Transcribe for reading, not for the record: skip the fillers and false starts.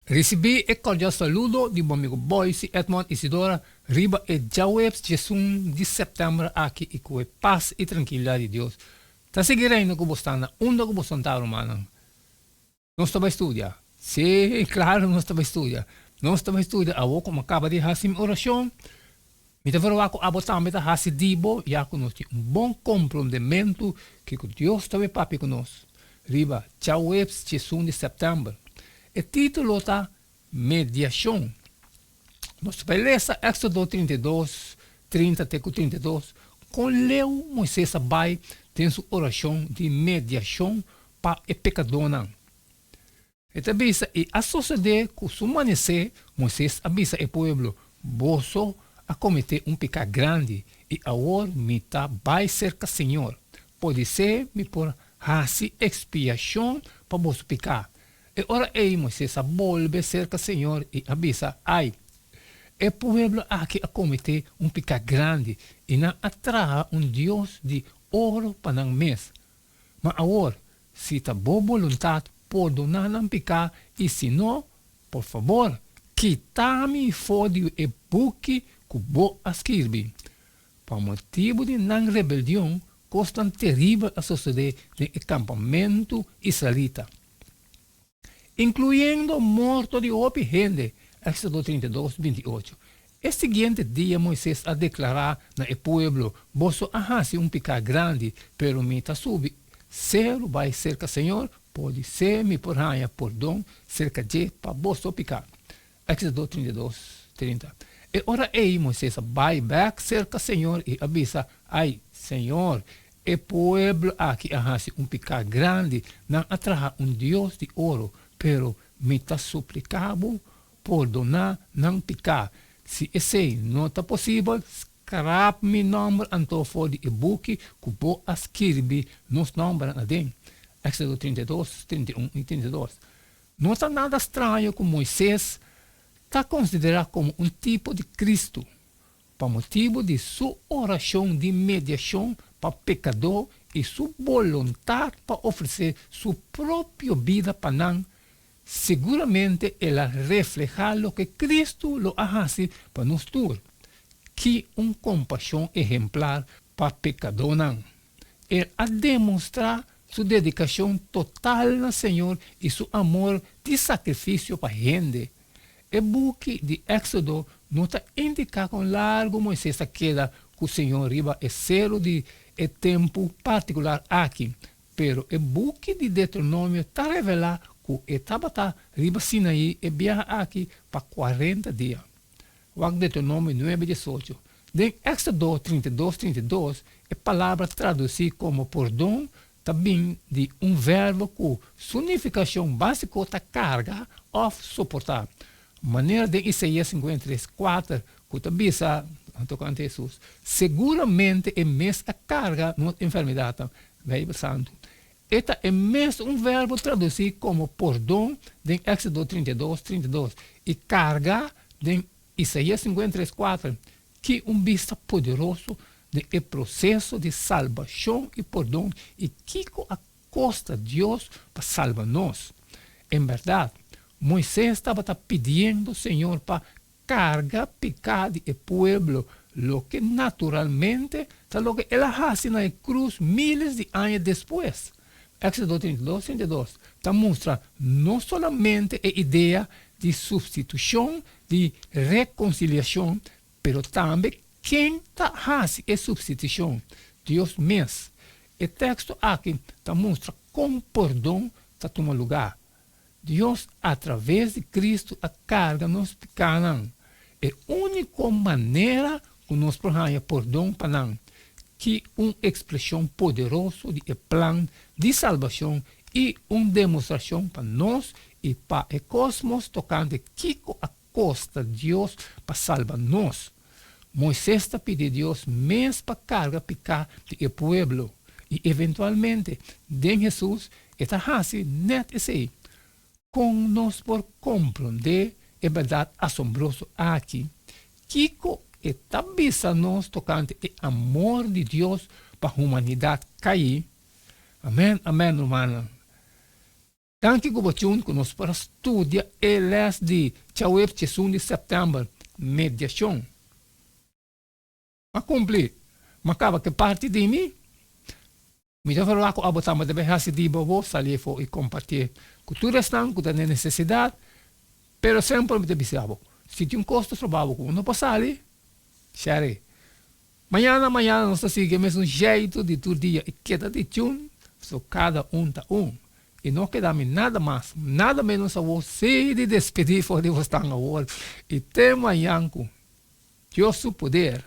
Recebi e cordial saludo de meu amigo Boyce Edmond Isidora Riba e Jawebs Jesus de setembro aqui e com paz e tranquilidade de Deus. Tá seguindo com você na onda com você tá romana. Nós estamos a estudar. Sim, claro, nós estamos a estudar. Nós estamos a estudar. A como acaba de fazer minha oração. Me devo a botar me tá dibo já que nós temos bom comprometimento que Deus está papi conosco. Riba Jawebs Jesus de setembro. O título está Mediação. Nós vamos ler Éxodo 32, 30 até 32. Com Leu, Moisés vai ter sua oração de mediação para o pecador. Esta avisa e a sociedade com sua manecer, Moisés avisa o povo, você a cometer pecado grande e agora me vai cerca Senhor. Pode ser me por fazer expiação para você pecar. E ora Moisés volve cerca Senhor e avisa, o povo aqui a cometer pecado grande e não atrai Deus de ouro para não mês. Mas agora, se está boa vontade, perdonar não pecar e se não, por favor, quita-me fora o book que vou escrever. Por motivo de não rebelião, custa terrível a sociedade do acampamento israelita. Incluyendo morto de outra gente, Éxodo 32, 28. O seguinte dia, Moisés a declarar no povo, você hace pecado grande, pero me está subi, zero vai cerca Senhor, pode ser me por raia perdão, cerca de para você pecar. Éxodo 32, 30. E ora Moisés vai back cerca Senhor e avisa, Senhor, o povo aqui hace pecado grande, não atrai Deus de ouro, pero me está suplicando perdonar não pecar. Se esse não está possível, escreve meu nome anto for de e-book que vou escrever nos nomes adem. Éxodo 32, 31 e 32. Não está nada estranho que Moisés está considerado como tipo de Cristo, por motivo de sua oração de mediação para pecador e sua vontade para oferecer sua própria vida para não. Seguramente ela refleja lo que Cristo lo hace para nosotros, que compaixão exemplar para pecador não. Ele a demonstrar sua dedicação total ao Senhor e seu amor de sacrifício para a gente. O book de Éxodo não está indicando com largo Moisés queda que o Senhor riba é zero de tempo particular aqui, pero o book de Deuteronômio está revelando que estava riba Sinaí e viaja aqui para 40 dias. O Deuteronômio 9:18. De Éxodo 32, 32, a palavra traduzida como perdão também de verbo com significação básica da carga ou suportar. Maneira de Isaías 53, 4, que também está tocando Jesus. Seguramente é mesmo a carga não enfermidade, Bíblia Santo. Este é mesmo verbo traduzido como perdão em Éxodo 32, 32 e carga em Isaías 53, 4, que vista poderoso do processo de salvação e perdão e que acosta Deus para salvar-nos. Em verdade, Moisés estava pedindo ao Senhor para cargar pecado do povo, lo que naturalmente está lo que ele faz na cruz miles de anos depois. Éxodo 32, 32, está mostra não somente a ideia de substituição, de reconciliação, pero também quem está fazendo a substituição, Deus mesmo. O texto aqui está mostra como perdão está tomando lugar. Deus, através de Cristo, a carga nos pecados. É a única maneira que nós podemos perdão para nós. Que uma expressão poderosa de plano de salvação e uma demonstração para nós e para o cosmos tocante que acosta Deus para salvar nós. Moisés está pedindo a Deus mesmo para carga pecado do povo e eventualmente de Jesus está fazendo net esse com nós por compreender a verdade assombrosa aqui que está avisando-nos tocante o amor de Deus para a humanidade cair. Amém, amém, irmã. Danke gobachun conosco para estudiar el de Chaweb Chesun de setembro, mediação. A cumprir, macaba que parte de mim, me já falou com a botama de berrar se de bobo, salir for e compartilhar. Cultura estão com a necessidade, pero sempre me debisabo. Se tem custo trabalho com não passar ali, xere. Manhã nós seguimos um jeito de todo dia e queda de tchum, so cada tá E não queda-me nada mais, nada menos a você de despedir for de você estar agora. E tem manhã com Deus o poder.